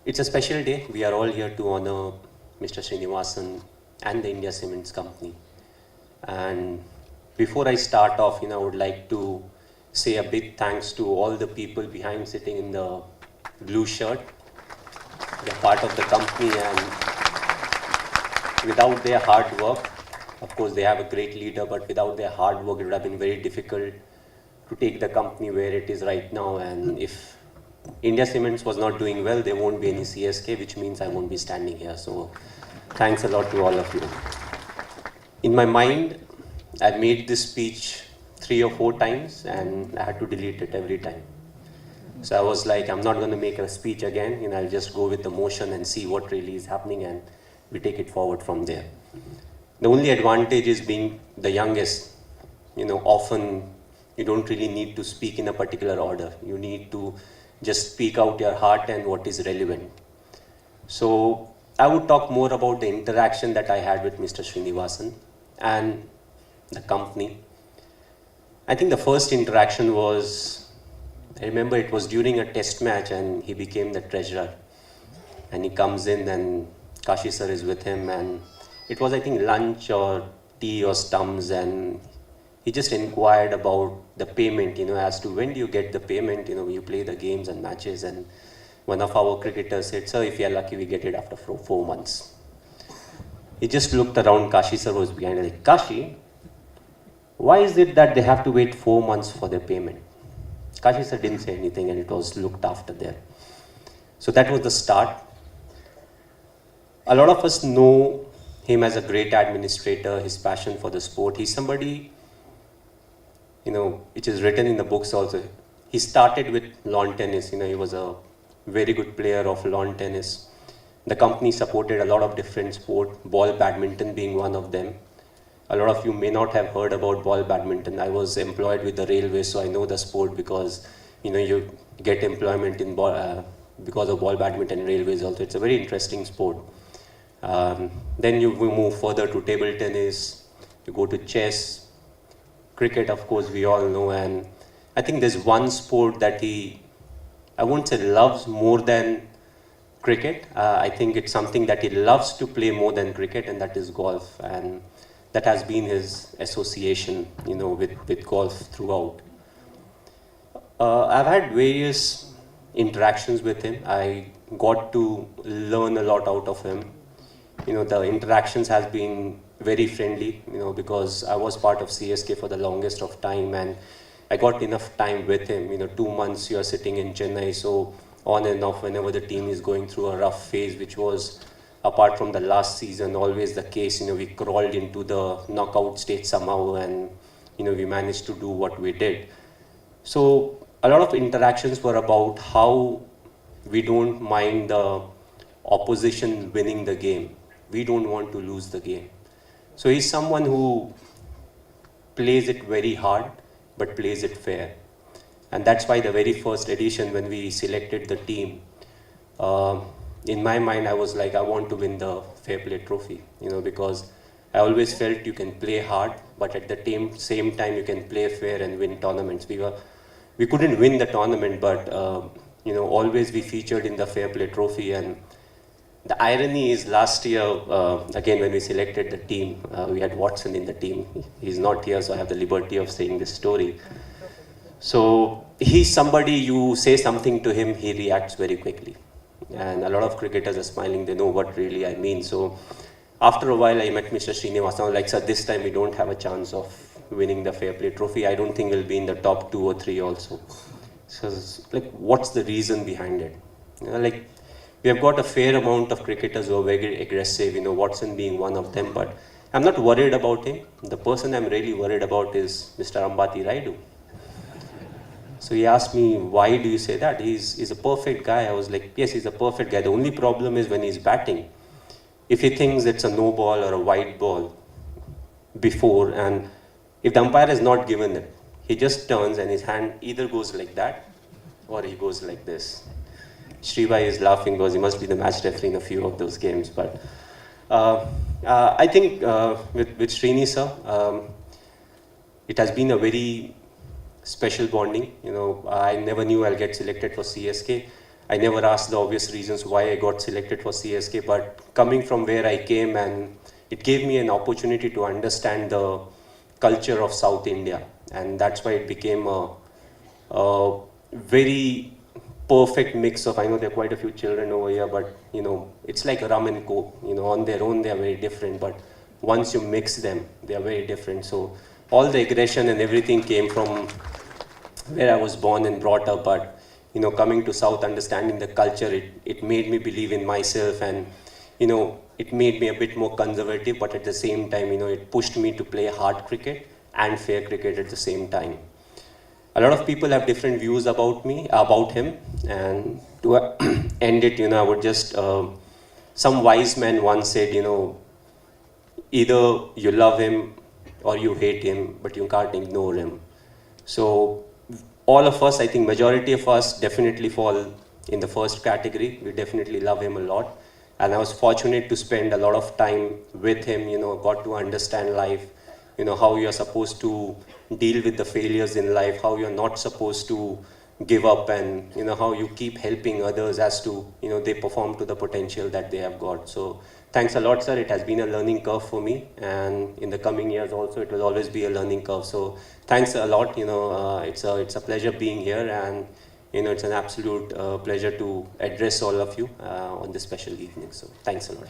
It's a special day. We are all here to honor Mr. Srinivasan and the India Cements Company. And before I start off, I would like to say a big thanks to all the people behind sitting in the blue shirt. They're part of the company, and without their hard work, of course they have a great leader, but without their hard work, it would have been very difficult to take the company where it is right now. And if India Cements was not doing well, there won't be any CSK, which means I won't be standing here. So thanks a lot to all of you. In my mind, I made this speech 3 or 4 times and I had to delete it every time. So I was like, I'm not going to make a speech again, I'll just go with the motion and see what really is happening, and we take it forward from there. The only advantage is being the youngest. Often you don't really need to speak in a particular order. You need to just speak out your heart and what is relevant. So I would talk more about the interaction that I had with Mr. Srinivasan and the company. I think the first interaction was, I remember it was during a test match and he became the treasurer. And he comes in and Kashi sir is with him, and it was, I think, lunch or tea or stumps, and he just inquired about the payment, as to when do you get the payment, when you play the games and matches. And one of our cricketers said, sir, if you're lucky, we get it after 4 months. He just looked around. Kashi sir was behind, like, Kashi, why is it that they have to wait 4 months for their payment? Kashi sir didn't say anything, and it was looked after there. So that was the start. A lot of us know him as a great administrator, his passion for the sport. He's somebody, which is written in the books also. He started with lawn tennis. He was a very good player of lawn tennis. The company supported a lot of different sports, ball badminton being one of them. A lot of you may not have heard about ball badminton. I was employed with the railway, so I know the sport because, you get employment in because of ball badminton railways also. It's a very interesting sport. Then we move further to table tennis, you go to chess, cricket, of course, we all know. And I think there's one sport that I won't say loves more than cricket. I think it's something that he loves to play more than cricket, and that is golf. And that has been his association, with golf throughout. I've had various interactions with him. I got to learn a lot out of him. The interactions has been very friendly, because I was part of CSK for the longest of time, and I got enough time with him. 2 months you are sitting in Chennai, so on and off whenever the team is going through a rough phase, which was, apart from the last season, always the case. We crawled into the knockout stage somehow, and we managed to do what we did. So a lot of interactions were about how we don't mind the opposition winning the game. We don't want to lose the game. So he's someone who plays it very hard, but plays it fair. And that's why the very first edition, when we selected the team, in my mind, I was like, I want to win the Fair Play Trophy, because I always felt you can play hard, but at the same time, you can play fair and win tournaments. We couldn't win the tournament, but always we featured in the Fair Play Trophy. And the irony is, last year, again, when we selected the team, we had Watson in the team. He's not here, so I have the liberty of saying this story. So he's somebody, you say something to him, he reacts very quickly. And a lot of cricketers are smiling, they know what really I mean. So after a while, I met Mr. Srinivasan. I was like, sir, this time we don't have a chance of winning the Fair Play Trophy. I don't think we'll be in the top 2 or 3 also. So like, what's the reason behind it? We have got a fair amount of cricketers who are very aggressive, Watson being one of them, but I'm not worried about him. The person I'm really worried about is Mr. Ambati Raidu. So he asked me, why do you say that? He's a perfect guy. I was like, yes, he's a perfect guy. The only problem is when he's batting. If he thinks it's a no ball or a wide ball before, and if the umpire has not given it, he just turns and his hand either goes like that or he goes like this. Shrivai is laughing because he must be the match referee in a few of those games. But I think with Srini sir, it has been a very special bonding. I never knew I'll get selected for CSK. I never asked the obvious reasons why I got selected for CSK, but coming from where I came, and it gave me an opportunity to understand the culture of South India, and that's why it became a very perfect mix of, I know there are quite a few children over here, but it's like rum and coke. On their own they are very different, but once you mix them, they are very different. So all the aggression and everything came from where I was born and brought up, but coming to South, understanding the culture, it made me believe in myself, and it made me a bit more conservative, but at the same time, it pushed me to play hard cricket and fair cricket at the same time. A lot of people have different views about him, and to end it, I would just, some wise man once said, either you love him or you hate him, but you can't ignore him. So all of us, I think majority of us definitely fall in the first category. We definitely love him a lot. And I was fortunate to spend a lot of time with him, got to understand life, how you're supposed to deal with the failures in life, how you're not supposed to give up, and how you keep helping others as to they perform to the potential that they have got. So thanks a lot, sir. It has been a learning curve for me, and in the coming years also it will always be a learning curve. So thanks a lot. It's a pleasure being here, and it's an absolute pleasure to address all of you on this special evening. So thanks a lot.